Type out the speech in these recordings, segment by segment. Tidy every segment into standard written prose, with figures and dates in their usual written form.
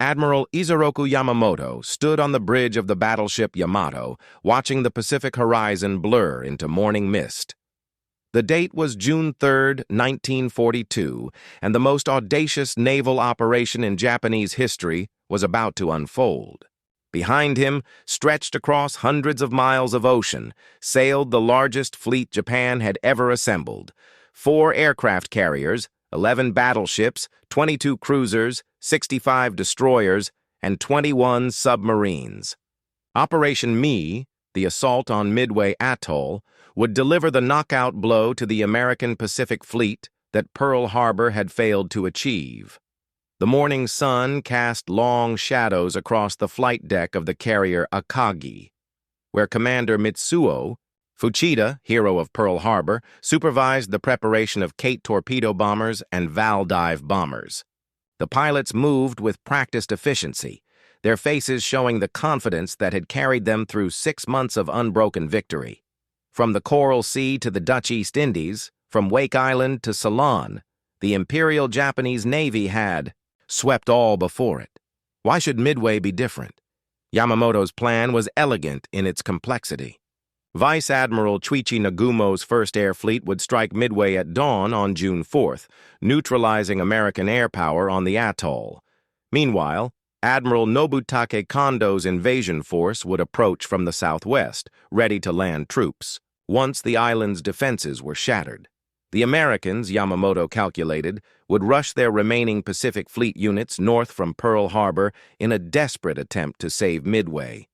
Admiral Isoroku Yamamoto stood on the bridge of the battleship Yamato, watching the Pacific horizon blur into morning mist. The date was June 3, 1942, and the most audacious naval operation in Japanese history was about to unfold. Behind him, stretched across hundreds of miles of ocean, sailed the largest fleet Japan had ever assembled: 4 aircraft carriers, 11 battleships, 22 cruisers, 65 destroyers, and 21 submarines. Operation Me, the assault on Midway Atoll, would deliver the knockout blow to the American Pacific Fleet that Pearl Harbor had failed to achieve. The morning sun cast long shadows across the flight deck of the carrier Akagi, where Commander Mitsuo Fuchida, hero of Pearl Harbor, supervised the preparation of Kate torpedo bombers and Val dive bombers. The pilots moved with practiced efficiency, their faces showing the confidence that had carried them through 6 months of unbroken victory. From the Coral Sea to the Dutch East Indies, from Wake Island to Ceylon, the Imperial Japanese Navy had swept all before it. Why should Midway be different? Yamamoto's plan was elegant in its complexity. Vice Admiral Chuichi Nagumo's First Air Fleet would strike Midway at dawn on June 4th, neutralizing American air power on the atoll. Meanwhile, Admiral Nobutake Kondo's invasion force would approach from the southwest, ready to land troops, once the island's defenses were shattered. The Americans, Yamamoto calculated, would rush their remaining Pacific Fleet units north from Pearl Harbor in a desperate attempt to save Midway.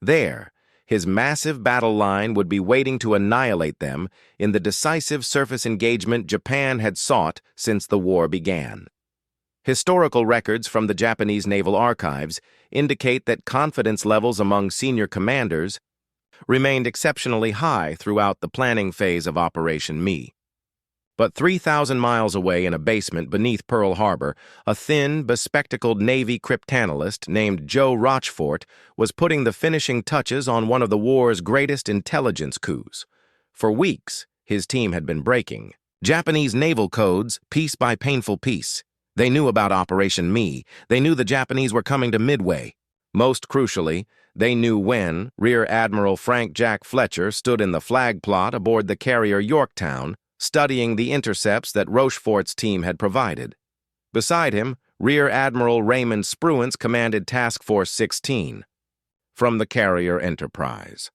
There, his massive battle line would be waiting to annihilate them in the decisive surface engagement Japan had sought since the war began. Historical records from the Japanese Naval Archives indicate that confidence levels among senior commanders remained exceptionally high throughout the planning phase of Operation Me. But 3,000 miles away in a basement beneath Pearl Harbor, a thin, bespectacled Navy cryptanalyst named Joe Rochfort was putting the finishing touches on one of the war's greatest intelligence coups. For weeks, his team had been breaking Japanese naval codes piece by painful piece. They knew about Operation Me. They knew the Japanese were coming to Midway. Most crucially, they knew when Rear Admiral Frank Jack Fletcher stood in the flag plot aboard the carrier Yorktown, studying the intercepts that Rochefort's team had provided. Beside him, Rear Admiral Raymond Spruance commanded Task Force 16 from the carrier Enterprise.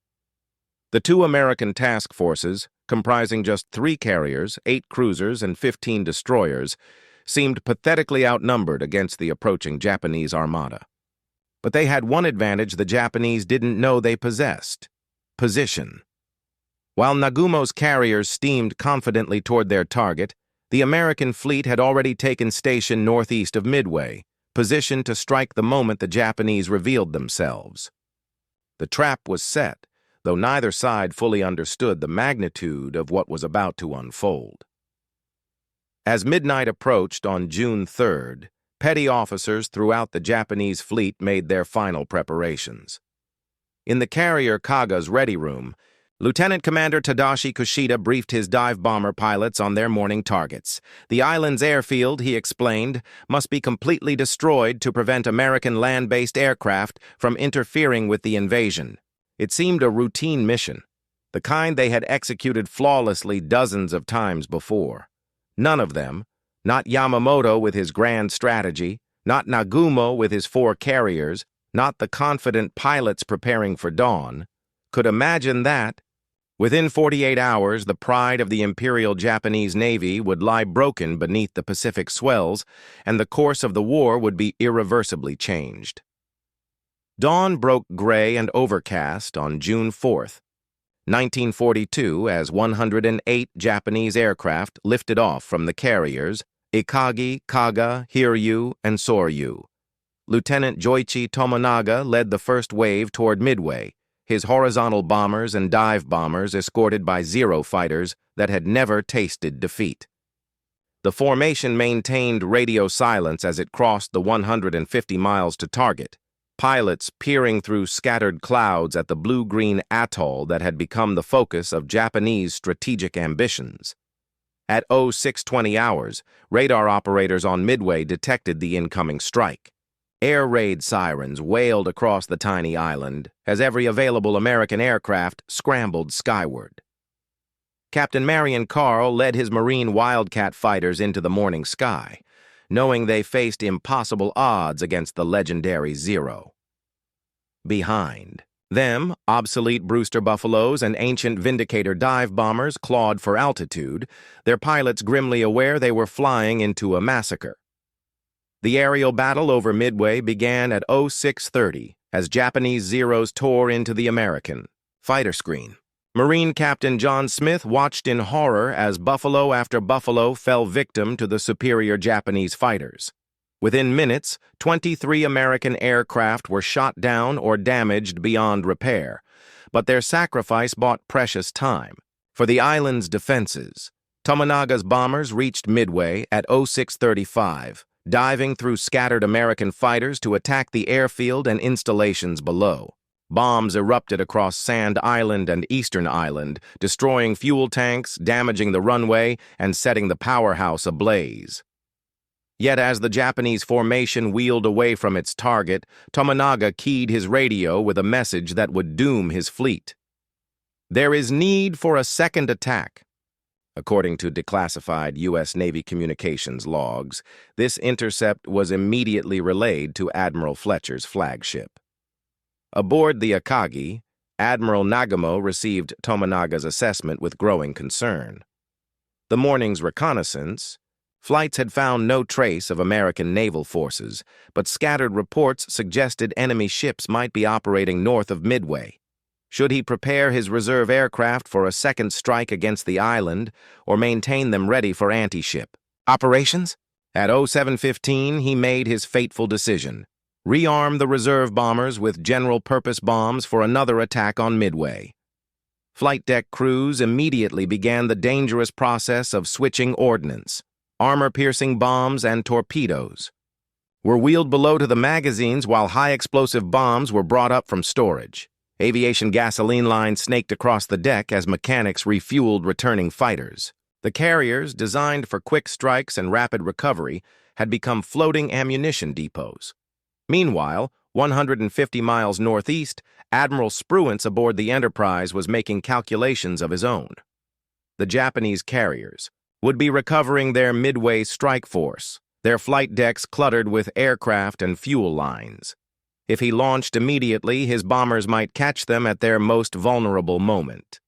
The 2 American task forces, comprising just 3 carriers, 8 cruisers, and 15 destroyers, seemed pathetically outnumbered against the approaching Japanese armada. But they had one advantage the Japanese didn't know they possessed: position. While Nagumo's carriers steamed confidently toward their target, the American fleet had already taken station northeast of Midway, positioned to strike the moment the Japanese revealed themselves. The trap was set, though neither side fully understood the magnitude of what was about to unfold. As midnight approached on June 3rd, petty officers throughout the Japanese fleet made their final preparations. In the carrier Kaga's ready room, Lieutenant Commander Tadashi Kushida briefed his dive bomber pilots on their morning targets. The island's airfield, he explained, must be completely destroyed to prevent American land-based aircraft from interfering with the invasion. It seemed a routine mission, the kind they had executed flawlessly dozens of times before. None of them, not Yamamoto with his grand strategy, not Nagumo with his 4 carriers, not the confident pilots preparing for dawn, could imagine that, within 48 hours, the pride of the Imperial Japanese Navy would lie broken beneath the Pacific swells, and the course of the war would be irreversibly changed. Dawn broke gray and overcast on June 4th, 1942, as 108 Japanese aircraft lifted off from the carriers Ikagi, Kaga, Hiryu, and Soryu. Lieutenant Joichi Tomonaga led the first wave toward Midway, his horizontal bombers and dive bombers escorted by Zero fighters that had never tasted defeat. The formation maintained radio silence as it crossed the 150 miles to target, pilots peering through scattered clouds at the blue-green atoll that had become the focus of Japanese strategic ambitions. At 0620 hours, radar operators on Midway detected the incoming strike. Air raid sirens wailed across the tiny island as every available American aircraft scrambled skyward. Captain Marion Carl led his Marine Wildcat fighters into the morning sky, knowing they faced impossible odds against the legendary Zero. Behind them, obsolete Brewster Buffaloes and ancient Vindicator dive bombers clawed for altitude, their pilots grimly aware they were flying into a massacre. The aerial battle over Midway began at 0630 as Japanese Zeros tore into the American fighter screen. Marine Captain John Smith watched in horror as buffalo after buffalo fell victim to the superior Japanese fighters. Within minutes, 23 American aircraft were shot down or damaged beyond repair, but their sacrifice bought precious time. For the island's defenses, Tomonaga's bombers reached Midway at 0635, diving through scattered American fighters to attack the airfield and installations below. Bombs erupted across Sand Island and Eastern Island, destroying fuel tanks, damaging the runway, and setting the powerhouse ablaze. Yet as the Japanese formation wheeled away from its target, Tomonaga keyed his radio with a message that would doom his fleet. There is need for a second attack. According to declassified U.S. Navy communications logs, this intercept was immediately relayed to Admiral Fletcher's flagship. Aboard the Akagi, Admiral Nagumo received Tomonaga's assessment with growing concern. The morning's reconnaissance, flights had found no trace of American naval forces, but scattered reports suggested enemy ships might be operating north of Midway. Should he prepare his reserve aircraft for a second strike against the island, or maintain them ready for anti-ship operations? At 0715, he made his fateful decision: rearm the reserve bombers with general-purpose bombs for another attack on Midway. Flight deck crews immediately began the dangerous process of switching ordnance. Armor-piercing bombs and torpedoes were wheeled below to the magazines while high-explosive bombs were brought up from storage. Aviation gasoline lines snaked across the deck as mechanics refueled returning fighters. The carriers, designed for quick strikes and rapid recovery, had become floating ammunition depots. Meanwhile, 150 miles northeast, Admiral Spruance aboard the Enterprise was making calculations of his own. The Japanese carriers would be recovering their Midway strike force, their flight decks cluttered with aircraft and fuel lines. If he launched immediately, his bombers might catch them at their most vulnerable moment.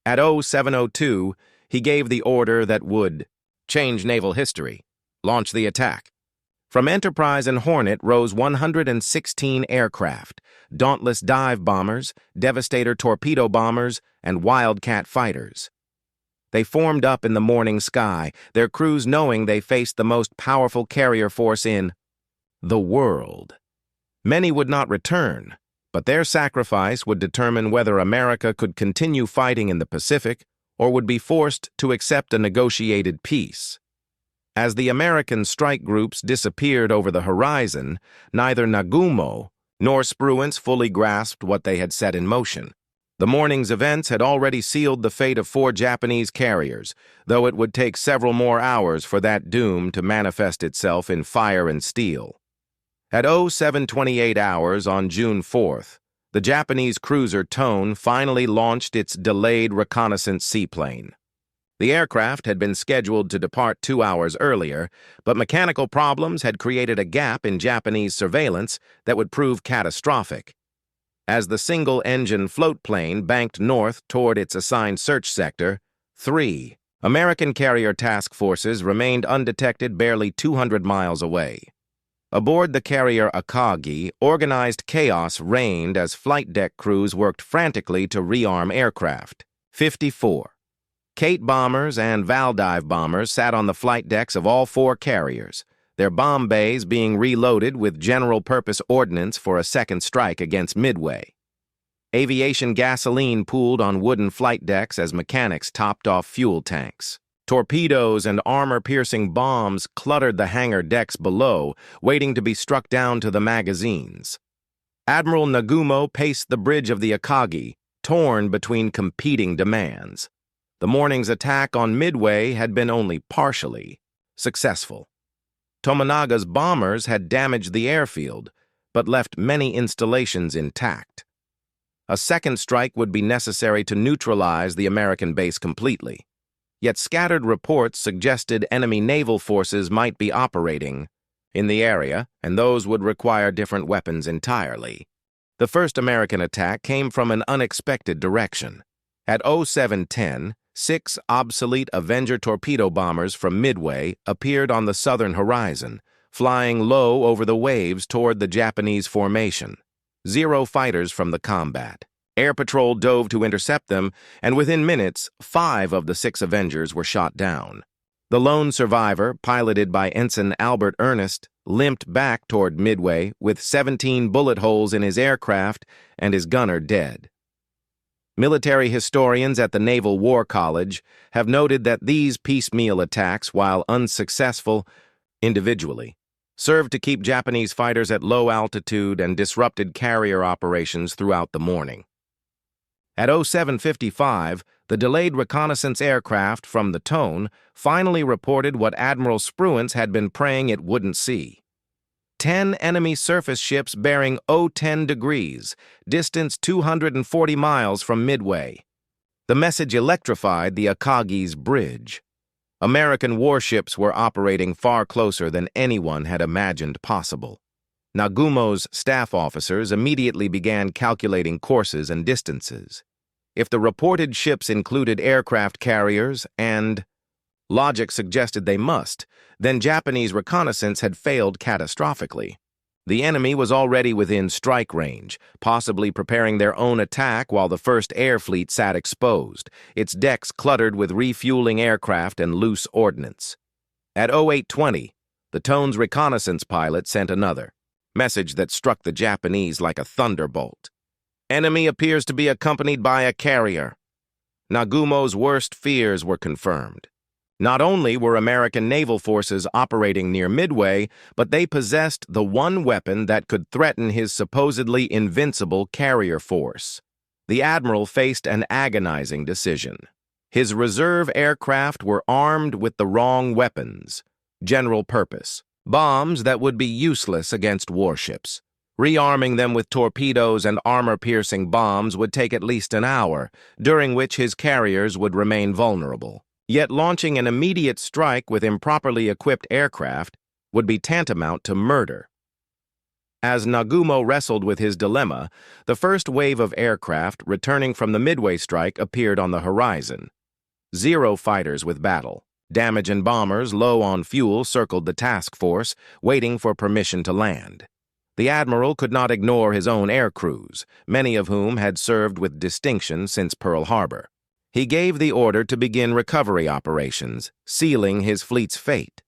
At 0702, he gave the order that would change naval history: launch the attack. From Enterprise and Hornet rose 116 aircraft, Dauntless dive bombers, Devastator torpedo bombers, and Wildcat fighters. They formed up in the morning sky, their crews knowing they faced the most powerful carrier force in the world. Many would not return, but their sacrifice would determine whether America could continue fighting in the Pacific or would be forced to accept a negotiated peace. As the American strike groups disappeared over the horizon, neither Nagumo nor Spruance fully grasped what they had set in motion. The morning's events had already sealed the fate of 4 Japanese carriers, though it would take several more hours for that doom to manifest itself in fire and steel. At 0728 hours on June 4th, the Japanese cruiser Tone finally launched its delayed reconnaissance seaplane. The aircraft had been scheduled to depart 2 hours earlier, but mechanical problems had created a gap in Japanese surveillance that would prove catastrophic. As the single-engine float plane banked north toward its assigned search sector, 3 American carrier task forces remained undetected barely 200 miles away. Aboard the carrier Akagi, organized chaos reigned as flight deck crews worked frantically to rearm aircraft. 54 Kate bombers and Valdive bombers sat on the flight decks of all 4 carriers, their bomb bays being reloaded with general-purpose ordnance for a second strike against Midway. Aviation gasoline pooled on wooden flight decks as mechanics topped off fuel tanks. Torpedoes and armor-piercing bombs cluttered the hangar decks below, waiting to be struck down to the magazines. Admiral Nagumo paced the bridge of the Akagi, torn between competing demands. The morning's attack on Midway had been only partially successful. Tomonaga's bombers had damaged the airfield, but left many installations intact. A second strike would be necessary to neutralize the American base completely. Yet scattered reports suggested enemy naval forces might be operating in the area, and those would require different weapons entirely. The first American attack came from an unexpected direction. At 07:10, 6 obsolete Avenger torpedo bombers from Midway appeared on the southern horizon, flying low over the waves toward the Japanese formation. 0 fighters from the combat. Air Patrol dove to intercept them, and within minutes, 5 of the 6 Avengers were shot down. The lone survivor, piloted by Ensign Albert Ernest, limped back toward Midway with 17 bullet holes in his aircraft and his gunner dead. Military historians at the Naval War College have noted that these piecemeal attacks, while unsuccessful individually, served to keep Japanese fighters at low altitude and disrupted carrier operations throughout the morning. At 07:55, the delayed reconnaissance aircraft from the Tone finally reported what Admiral Spruance had been praying it wouldn't see. 10 enemy surface ships bearing 010 degrees, distance 240 miles from Midway. The message electrified the Akagi's bridge. American warships were operating far closer than anyone had imagined possible. Nagumo's staff officers immediately began calculating courses and distances. If the reported ships included aircraft carriers and logic suggested they must, then Japanese reconnaissance had failed catastrophically. The enemy was already within strike range, possibly preparing their own attack while the First Air Fleet sat exposed, its decks cluttered with refueling aircraft and loose ordnance. At 08:20, the Tone's reconnaissance pilot sent another message that struck the Japanese like a thunderbolt. Enemy appears to be accompanied by a carrier. Nagumo's worst fears were confirmed. Not only were American naval forces operating near Midway, but they possessed the one weapon that could threaten his supposedly invincible carrier force. The admiral faced an agonizing decision. His reserve aircraft were armed with the wrong weapons, general purpose, bombs that would be useless against warships. Rearming them with torpedoes and armor-piercing bombs would take at least an hour, during which his carriers would remain vulnerable. Yet launching an immediate strike with improperly equipped aircraft would be tantamount to murder. As Nagumo wrestled with his dilemma, the first wave of aircraft returning from the Midway strike appeared on the horizon. 0 fighters with battle. Damage and bombers, low on fuel, circled the task force, waiting for permission to land. The admiral could not ignore his own air crews, many of whom had served with distinction since Pearl Harbor. He gave the order to begin recovery operations, sealing his fleet's fate.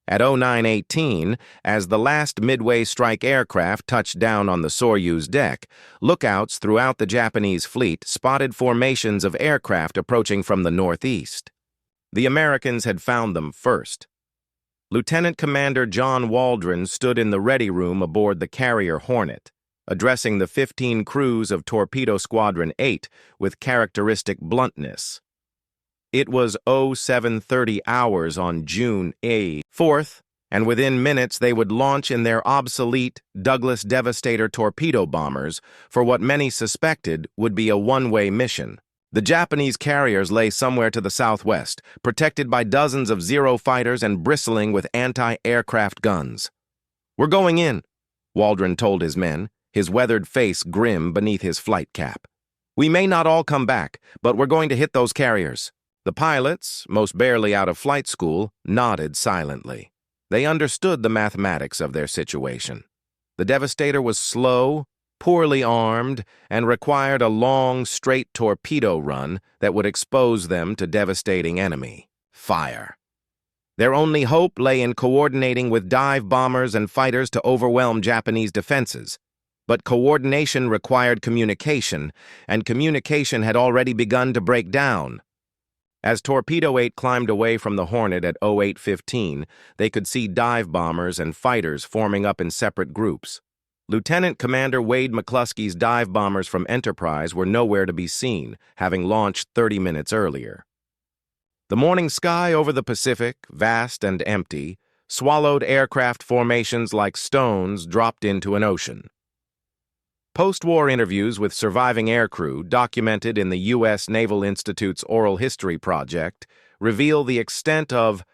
At 09:18, as the last Midway strike aircraft touched down on the Soryu's deck, lookouts throughout the Japanese fleet spotted formations of aircraft approaching from the northeast. The Americans had found them first. Lieutenant Commander John Waldron stood in the ready room aboard the carrier Hornet, addressing the 15 crews of Torpedo Squadron 8 with characteristic bluntness. It was 07:30 hours on June 4th, and within minutes they would launch in their obsolete Douglas Devastator torpedo bombers for what many suspected would be a one-way mission. The Japanese carriers lay somewhere to the southwest, protected by dozens of 0 fighters and bristling with anti-aircraft guns. "We're going in," Waldron told his men, his weathered face grim beneath his flight cap. "We may not all come back, but we're going to hit those carriers." The pilots, most barely out of flight school, nodded silently. They understood the mathematics of their situation. The Devastator was slow, poorly armed, and required a long, straight torpedo run that would expose them to devastating enemy fire. Their only hope lay in coordinating with dive bombers and fighters to overwhelm Japanese defenses. But coordination required communication, and communication had already begun to break down. As Torpedo 8 climbed away from the Hornet at 08:15, they could see dive bombers and fighters forming up in separate groups. Lieutenant Commander Wade McCluskey's dive bombers from Enterprise were nowhere to be seen, having launched 30 minutes earlier. The morning sky over the Pacific, vast and empty, swallowed aircraft formations like stones dropped into an ocean. Post-war interviews with surviving aircrew, documented in the U.S. Naval Institute's Oral History Project, reveal the extent of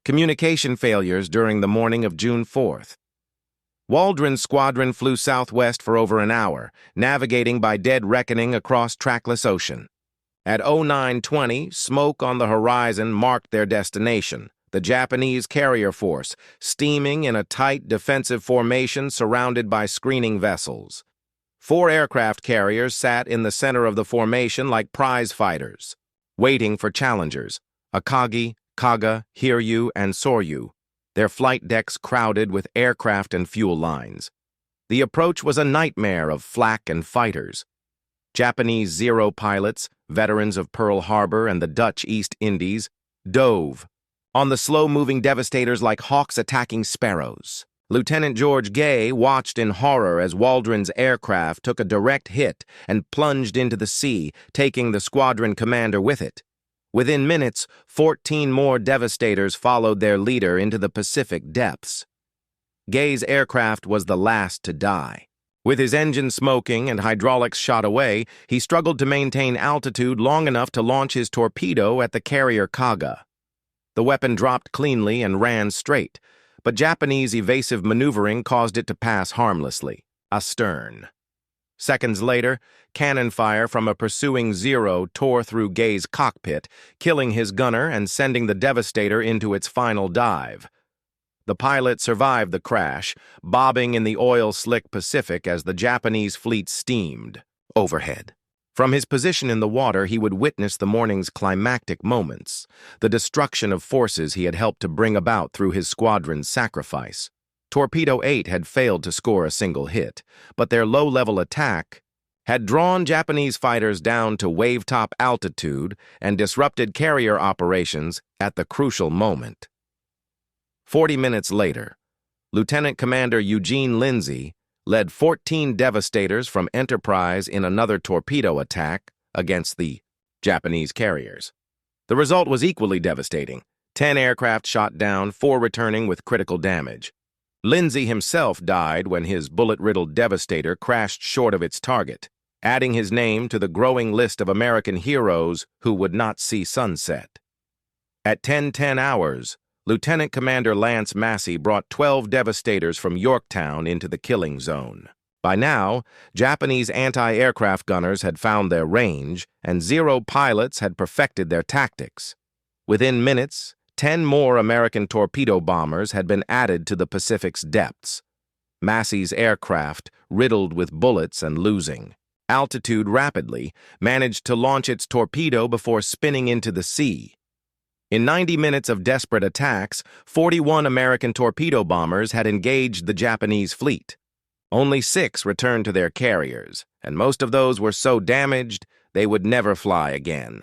communication failures during the morning of June 4th. Waldron's squadron flew southwest for over an hour, navigating by dead reckoning across trackless ocean. At 09:20, smoke on the horizon marked their destination, the Japanese carrier force, steaming in a tight defensive formation surrounded by screening vessels. 4 aircraft carriers sat in the center of the formation like prize fighters, waiting for challengers: Akagi, Kaga, Hiryu, and Soryu, their flight decks crowded with aircraft and fuel lines. The approach was a nightmare of flak and fighters. Japanese Zero pilots, veterans of Pearl Harbor and the Dutch East Indies, dove on the slow-moving devastators like hawks attacking sparrows. Lieutenant George Gay watched in horror as Waldron's aircraft took a direct hit and plunged into the sea, taking the squadron commander with it. Within minutes, 14 more devastators followed their leader into the Pacific depths. Gay's aircraft was the last to die. With his engine smoking and hydraulics shot away, he struggled to maintain altitude long enough to launch his torpedo at the carrier Kaga. The weapon dropped cleanly and ran straight, but Japanese evasive maneuvering caused it to pass harmlessly, astern. Seconds later, cannon fire from a pursuing Zero tore through Gay's cockpit, killing his gunner and sending the Devastator into its final dive. The pilot survived the crash, bobbing in the oil-slick Pacific as the Japanese fleet steamed overhead. From his position in the water, he would witness the morning's climactic moments, the destruction of forces he had helped to bring about through his squadron's sacrifice. Torpedo 8 had failed to score a single hit, but their low-level attack had drawn Japanese fighters down to wave-top altitude and disrupted carrier operations at the crucial moment. 40 minutes later, Lieutenant Commander Eugene Lindsay led 14 Devastators from Enterprise in another torpedo attack against the Japanese carriers. The result was equally devastating: 10 aircraft shot down, 4 returning with critical damage. Lindsay himself died when his bullet-riddled Devastator crashed short of its target, adding his name to the growing list of American heroes who would not see sunset. At 10:10 hours, Lieutenant Commander Lance Massey brought 12 Devastators from Yorktown into the killing zone. By now, Japanese anti-aircraft gunners had found their range, and Zero pilots had perfected their tactics. Within minutes, 10 more American torpedo bombers had been added to the Pacific's depths. Massey's aircraft, riddled with bullets and losing altitude rapidly, managed to launch its torpedo before spinning into the sea. In 90 minutes of desperate attacks, 41 American torpedo bombers had engaged the Japanese fleet. Only 6 returned to their carriers, and most of those were so damaged they would never fly again.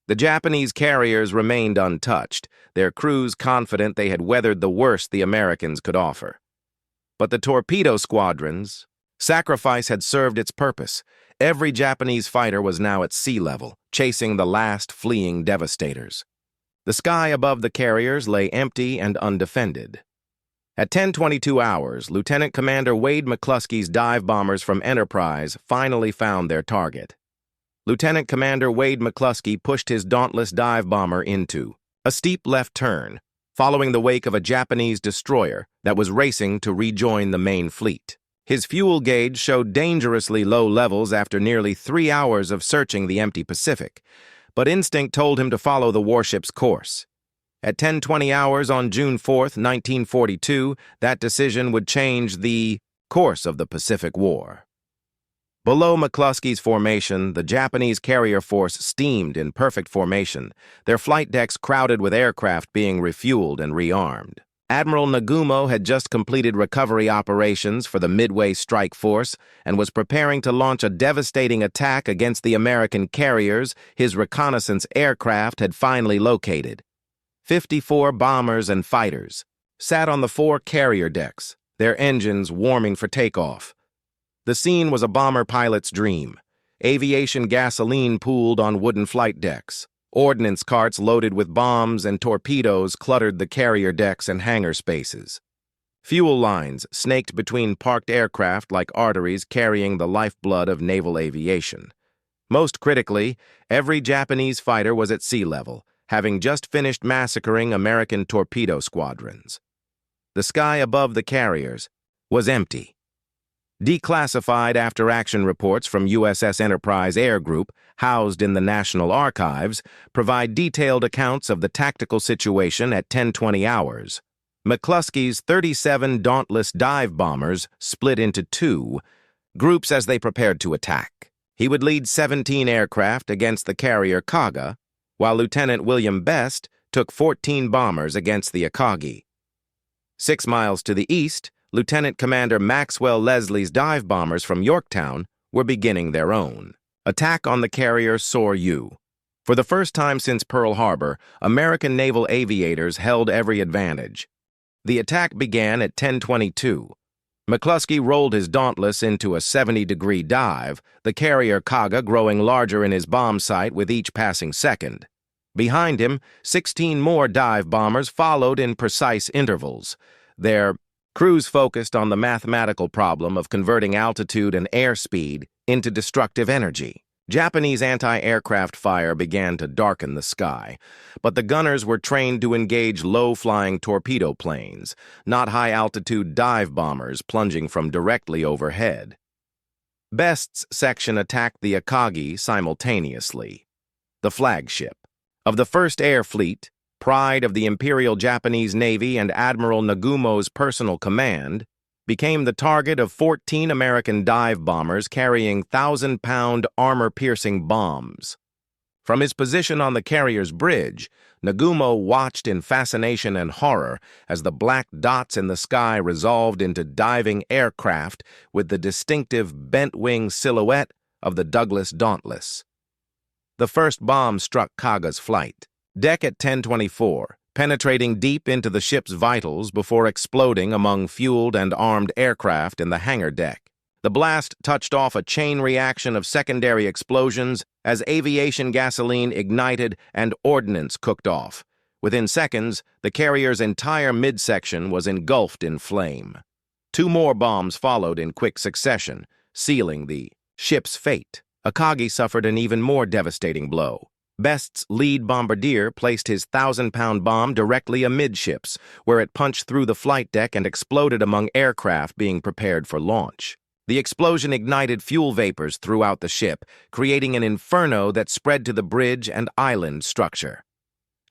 The Japanese carriers remained untouched, their crews confident they had weathered the worst the Americans could offer. But the torpedo squadrons' sacrifice had served its purpose. Every Japanese fighter was now at sea level, chasing the last fleeing Devastators. The sky above the carriers lay empty and undefended. At 10:22 hours, Lieutenant Commander Wade McCluskey's dive bombers from Enterprise finally found their target. Lieutenant Commander Wade McCluskey pushed his dauntless dive bomber into a steep left turn, following the wake of a Japanese destroyer that was racing to rejoin the main fleet. His fuel gauge showed dangerously low levels after nearly 3 hours of searching the empty Pacific, but instinct told him to follow the warship's course. At 10:20 hours on June 4th, 1942, that decision would change the course of the Pacific War. Below McCluskey's formation, the Japanese carrier force steamed in perfect formation, their flight decks crowded with aircraft being refueled and rearmed. Admiral Nagumo had just completed recovery operations for the Midway strike force and was preparing to launch a devastating attack against the American carriers his reconnaissance aircraft had finally located. 54 bombers and fighters sat on the 4 carrier decks, their engines warming for takeoff. The scene was a bomber pilot's dream. Aviation gasoline pooled on wooden flight decks, Ordnance carts loaded with bombs and torpedoes cluttered the carrier decks and hangar spaces. Fuel lines snaked between parked aircraft like arteries carrying the lifeblood of naval aviation. Most critically, every Japanese fighter was at sea level, having just finished massacring American torpedo squadrons. The sky above the carriers was empty. Declassified after-action reports from USS Enterprise Air Group, housed in the National Archives, provide detailed accounts of the tactical situation at 10:20 hours. McCluskey's 37 Dauntless dive bombers split into two groups as they prepared to attack. He would lead 17 aircraft against the carrier Kaga, while Lieutenant William Best took 14 bombers against the Akagi. 6 miles to the east, Lieutenant Commander Maxwell Leslie's dive bombers from Yorktown were beginning their own attack on the carrier Hiryu. For the first time since Pearl Harbor, American naval aviators held every advantage. The attack began at 10:22. McCluskey rolled his Dauntless into a 70-degree dive, the carrier Kaga growing larger in his bomb sight with each passing second. Behind him, 16 more dive bombers followed in precise intervals. Their crews focused on the mathematical problem of converting altitude and airspeed into destructive energy. Japanese anti-aircraft fire began to darken the sky, but the gunners were trained to engage low-flying torpedo planes, not high-altitude dive bombers plunging from directly overhead. Best's section attacked the Akagi simultaneously. The flagship of the First Air Fleet, pride of the Imperial Japanese Navy and Admiral Nagumo's personal command, became the target of 14 American dive bombers carrying 1,000-pound armor-piercing bombs. From his position on the carrier's bridge, Nagumo watched in fascination and horror as the black dots in the sky resolved into diving aircraft with the distinctive bent-wing silhouette of the Douglas Dauntless. The first bomb struck Kaga's flight deck at 10:24, penetrating deep into the ship's vitals before exploding among fueled and armed aircraft in the hangar deck. The blast touched off a chain reaction of secondary explosions as aviation gasoline ignited and ordnance cooked off. Within seconds, the carrier's entire midsection was engulfed in flame. 2 more bombs followed in quick succession, sealing the ship's fate. Akagi suffered an even more devastating blow. Best's lead bombardier placed his 1,000-pound bomb directly amidships, where it punched through the flight deck and exploded among aircraft being prepared for launch. The explosion ignited fuel vapors throughout the ship, creating an inferno that spread to the bridge and island structure.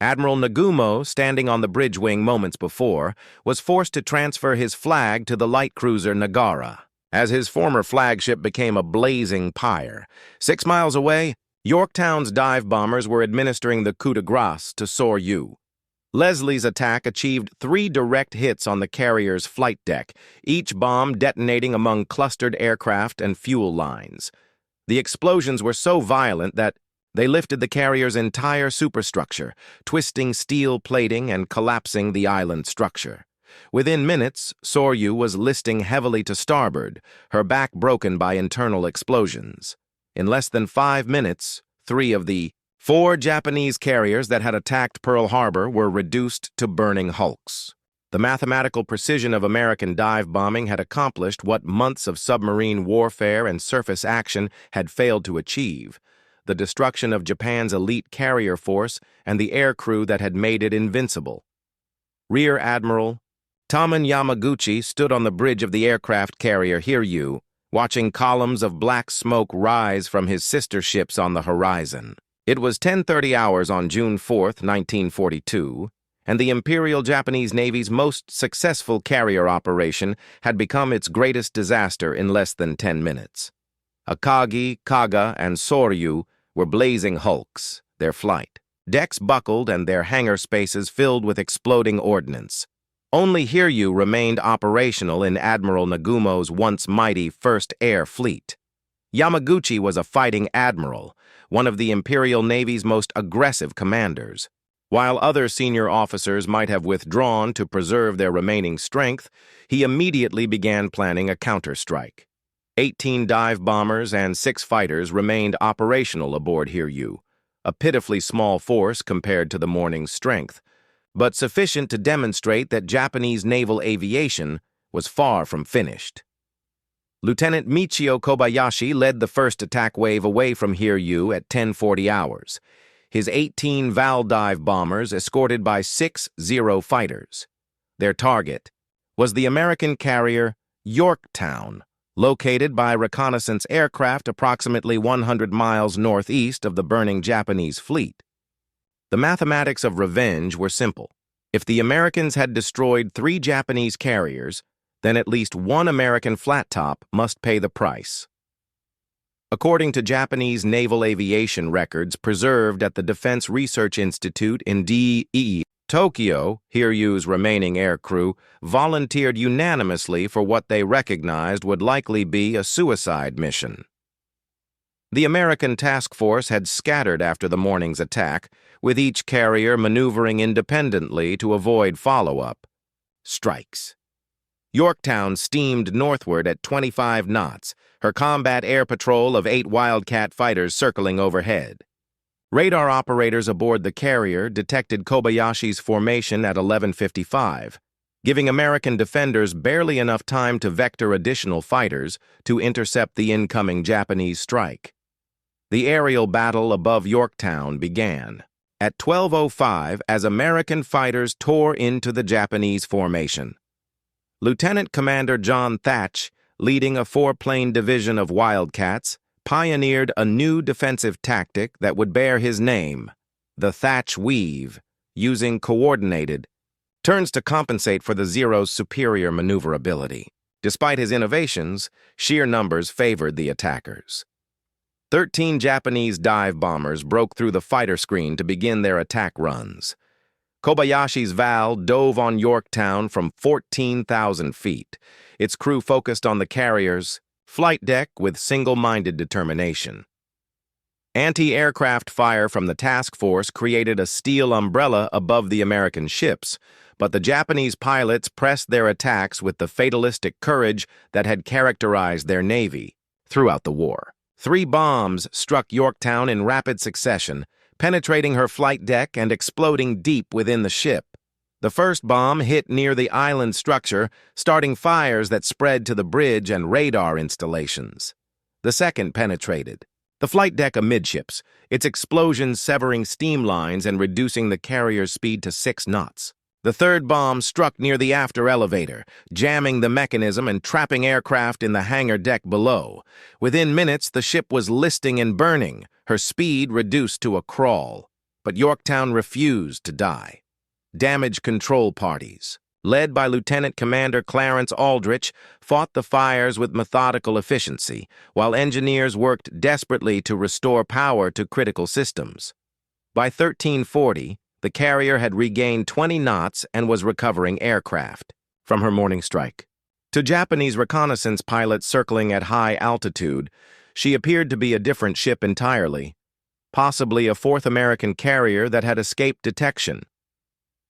Admiral Nagumo, standing on the bridge wing moments before, was forced to transfer his flag to the light cruiser Nagara, as his former flagship became a blazing pyre. 6 miles away, Yorktown's dive bombers were administering the coup de grace to Hiryu. Leslie's attack achieved 3 direct hits on the carrier's flight deck, each bomb detonating among clustered aircraft and fuel lines. The explosions were so violent that they lifted the carrier's entire superstructure, twisting steel plating and collapsing the island structure. Within minutes, Hiryu was listing heavily to starboard, her back broken by internal explosions. In less than 5 minutes, 3 of the 4 Japanese carriers that had attacked Pearl Harbor were reduced to burning hulks. The mathematical precision of American dive bombing had accomplished what months of submarine warfare and surface action had failed to achieve: the destruction of Japan's elite carrier force and the aircrew that had made it invincible. Rear Admiral Taman Yamaguchi stood on the bridge of the aircraft carrier Hiryu, watching columns of black smoke rise from his sister ships on the horizon. It was 10:30 hours on June 4, 1942, and the Imperial Japanese Navy's most successful carrier operation had become its greatest disaster in less than 10 minutes. Akagi, Kaga, and Hiryu were blazing hulks, their flight decks buckled and their hangar spaces filled with exploding ordnance. Only Hiryu remained operational in Admiral Nagumo's once mighty First Air Fleet. Yamaguchi was a fighting admiral, one of the Imperial Navy's most aggressive commanders. While other senior officers might have withdrawn to preserve their remaining strength, he immediately began planning a counterstrike. 18 dive bombers and 6 fighters remained operational aboard Hiryu, a pitifully small force compared to the morning's strength, but sufficient to demonstrate that Japanese naval aviation was far from finished. Lieutenant Michio Kobayashi led the first attack wave away from Hiryu at 10:40 hours, his 18 Val dive bombers escorted by 6 Zero fighters. Their target was the American carrier Yorktown, located by reconnaissance aircraft approximately 100 miles northeast of the burning Japanese fleet. The mathematics of revenge were simple. If the Americans had destroyed 3 Japanese carriers, then at least 1 American flat-top must pay the price. According to Japanese naval aviation records preserved at the Defense Research Institute in D.E. Tokyo, Hiryu's remaining aircrew volunteered unanimously for what they recognized would likely be a suicide mission. The American task force had scattered after the morning's attack, with each carrier maneuvering independently to avoid follow-up. Strikes. Yorktown steamed northward at 25 knots, her combat air patrol of 8 Wildcat fighters circling overhead. Radar operators aboard the carrier detected Kobayashi's formation at 11:55, giving American defenders barely enough time to vector additional fighters to intercept the incoming Japanese strike. The aerial battle above Yorktown began at 12:05 as American fighters tore into the Japanese formation. Lieutenant Commander John Thatch, leading a 4-plane division of Wildcats, pioneered a new defensive tactic that would bear his name, the Thatch Weave, using coordinated turns to compensate for the Zero's superior maneuverability. Despite his innovations, sheer numbers favored the attackers. 13 Japanese dive bombers broke through the fighter screen to begin their attack runs. Kobayashi's Val dove on Yorktown from 14,000 feet. Its crew focused on the carrier's flight deck with single-minded determination. Anti-aircraft fire from the task force created a steel umbrella above the American ships, but the Japanese pilots pressed their attacks with the fatalistic courage that had characterized their navy throughout the war. 3 bombs struck Yorktown in rapid succession, penetrating her flight deck and exploding deep within the ship. The first bomb hit near the island structure, starting fires that spread to the bridge and radar installations. The second penetrated the flight deck amidships, its explosion severing steam lines and reducing the carrier's speed to 6 knots. The third bomb struck near the after elevator, jamming the mechanism and trapping aircraft in the hangar deck below. Within minutes, the ship was listing and burning, her speed reduced to a crawl. But Yorktown refused to die. Damage control parties, led by Lieutenant Commander Clarence Aldrich, fought the fires with methodical efficiency, while engineers worked desperately to restore power to critical systems. By 1340, the carrier had regained 20 knots and was recovering aircraft from her morning strike. To Japanese reconnaissance pilots circling at high altitude, she appeared to be a different ship entirely, possibly a 4th American carrier that had escaped detection.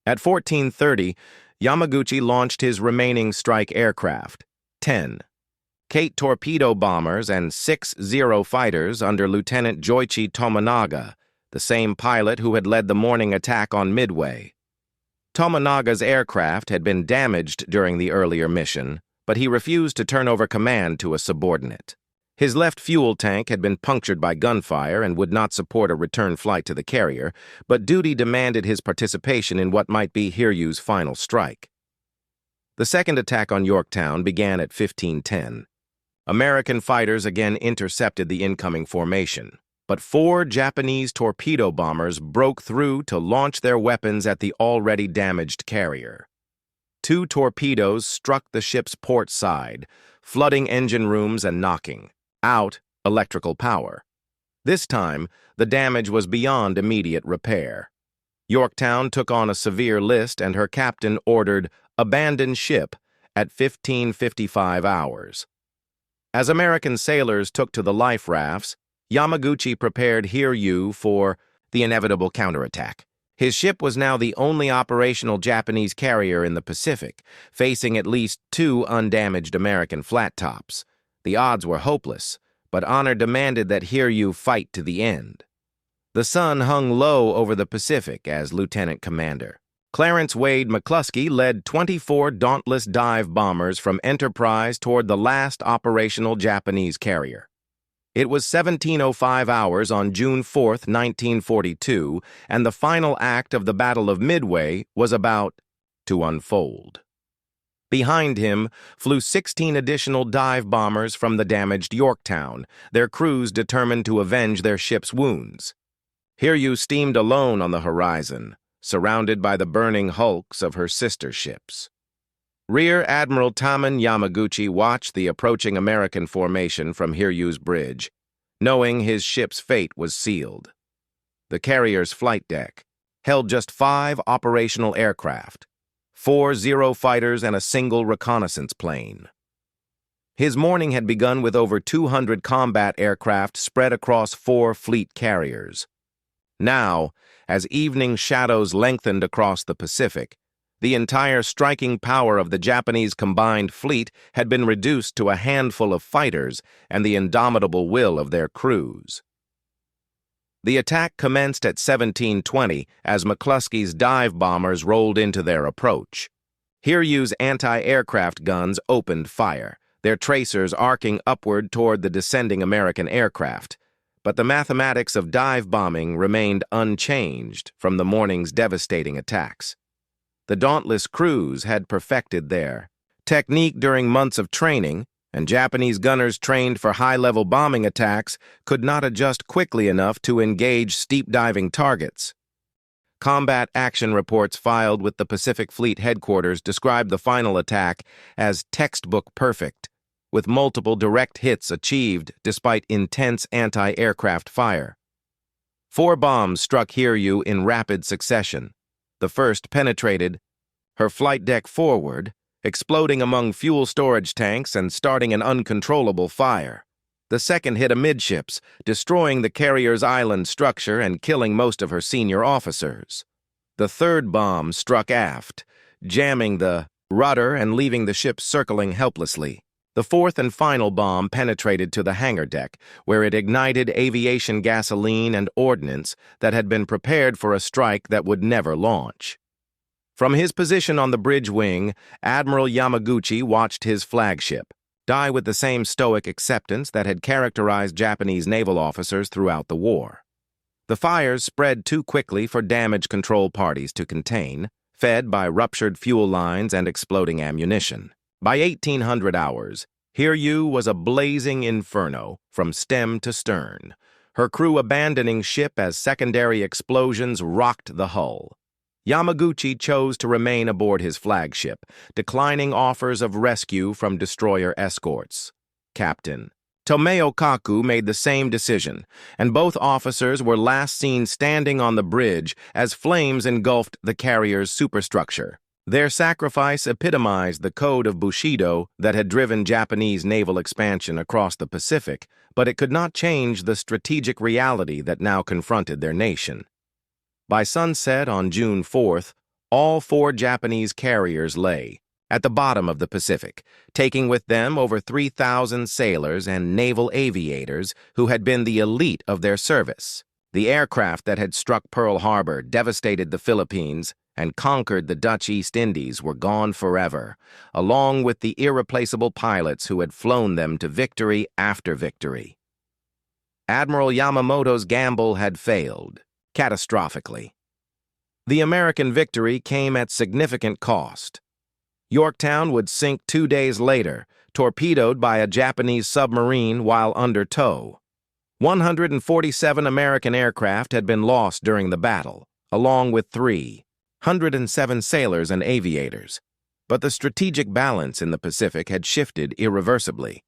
At 14:30, Yamaguchi launched his remaining strike aircraft, 10 Kate torpedo bombers and 6 Zero fighters under Lieutenant Joichi Tomonaga, the same pilot who had led the morning attack on Midway. Tomonaga's aircraft had been damaged during the earlier mission, but he refused to turn over command to a subordinate. His left fuel tank had been punctured by gunfire and would not support a return flight to the carrier, but duty demanded his participation in what might be Hiryu's final strike. The second attack on Yorktown began at 15:10. American fighters again intercepted the incoming formation, but 4 Japanese torpedo bombers broke through to launch their weapons at the already damaged carrier. 2 torpedoes struck the ship's port side, flooding engine rooms and knocking out electrical power. This time, the damage was beyond immediate repair. Yorktown took on a severe list and her captain ordered "abandon ship" at 15:55 hours. As American sailors took to the life rafts, Yamaguchi prepared Hiryu for the inevitable counterattack. His ship was now the only operational Japanese carrier in the Pacific, facing at least 2 undamaged American flat tops. The odds were hopeless, but honor demanded that Hiryu fight to the end. The sun hung low over the Pacific as lieutenant commander. Clarence Wade McCluskey led 24 dauntless dive bombers from Enterprise toward the last operational Japanese carrier. It was 17:05 hours on June 4, 1942, and the final act of the Battle of Midway was about to unfold. Behind him flew 16 additional dive bombers from the damaged Yorktown, their crews determined to avenge their ship's wounds. Hiryu steamed alone on the horizon, surrounded by the burning hulks of her sister ships. Rear Admiral Taman Yamaguchi watched the approaching American formation from Hiryu's bridge, knowing his ship's fate was sealed. The carrier's flight deck held just 5 operational aircraft, 4 Zero fighters and a single reconnaissance plane. His morning had begun with over 200 combat aircraft spread across 4 fleet carriers. Now, as evening shadows lengthened across the Pacific, the entire striking power of the Japanese combined fleet had been reduced to a handful of fighters and the indomitable will of their crews. The attack commenced at 17:20 as McCluskey's dive bombers rolled into their approach. Hiryu's anti-aircraft guns opened fire, their tracers arcing upward toward the descending American aircraft. But the mathematics of dive bombing remained unchanged from the morning's devastating attacks. The dauntless crews had perfected their technique during months of training, and Japanese gunners trained for high-level bombing attacks could not adjust quickly enough to engage steep-diving targets. Combat action reports filed with the Pacific Fleet headquarters described the final attack as textbook perfect, with multiple direct hits achieved despite intense anti-aircraft fire. 4 bombs struck Hiryu in rapid succession. The first penetrated her flight deck forward, exploding among fuel storage tanks and starting an uncontrollable fire. The second hit amidships, destroying the carrier's island structure and killing most of her senior officers. The third bomb struck aft, jamming the rudder and leaving the ship circling helplessly. The fourth and final bomb penetrated to the hangar deck, where it ignited aviation gasoline and ordnance that had been prepared for a strike that would never launch. From his position on the bridge wing, Admiral Yamaguchi watched his flagship die with the same stoic acceptance that had characterized Japanese naval officers throughout the war. The fires spread too quickly for damage control parties to contain, fed by ruptured fuel lines and exploding ammunition. By 1800 hours, Hiryu was a blazing inferno from stem to stern, her crew abandoning ship as secondary explosions rocked the hull. Yamaguchi chose to remain aboard his flagship, declining offers of rescue from destroyer escorts. Captain Tomeo Kaku made the same decision, and both officers were last seen standing on the bridge as flames engulfed the carrier's superstructure. Their sacrifice epitomized the code of Bushido that had driven Japanese naval expansion across the Pacific, but it could not change the strategic reality that now confronted their nation. By sunset on June 4th, all 4 Japanese carriers lay at the bottom of the Pacific, taking with them over 3,000 sailors and naval aviators who had been the elite of their service. The aircraft that had struck Pearl Harbor, devastated the Philippines, and conquered the Dutch East Indies were gone forever, along with the irreplaceable pilots who had flown them to victory after victory. Admiral Yamamoto's gamble had failed, catastrophically. The American victory came at significant cost. Yorktown would sink 2 days later, torpedoed by a Japanese submarine while under tow. 147 American aircraft had been lost during the battle, along with 307 sailors and aviators, but the strategic balance in the Pacific had shifted irreversibly.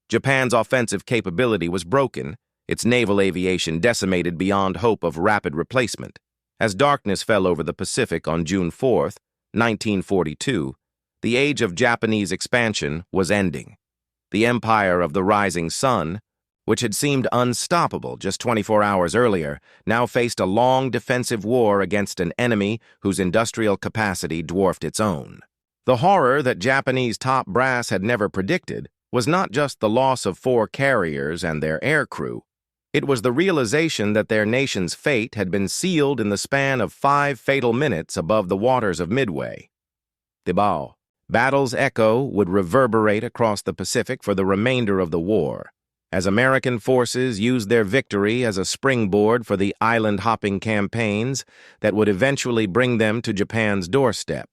Japan's offensive capability was broken, its naval aviation decimated beyond hope of rapid replacement. As darkness fell over the Pacific on June 4, 1942, the age of Japanese expansion was ending. The empire of the rising sun, which had seemed unstoppable just 24 hours earlier, now faced a long defensive war against an enemy whose industrial capacity dwarfed its own. The horror that Japanese top brass had never predicted was not just the loss of 4 carriers and their aircrew. It was the realization that their nation's fate had been sealed in the span of 5 fatal minutes above the waters of Midway. The battle's echo would reverberate across the Pacific for the remainder of the war, as American forces used their victory as a springboard for the island-hopping campaigns that would eventually bring them to Japan's doorstep.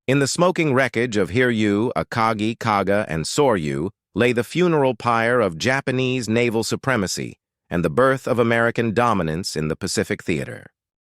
In the smoking wreckage of Hiryu, Akagi, Kaga, and Soryu lay the funeral pyre of Japanese naval supremacy and the birth of American dominance in the Pacific theater.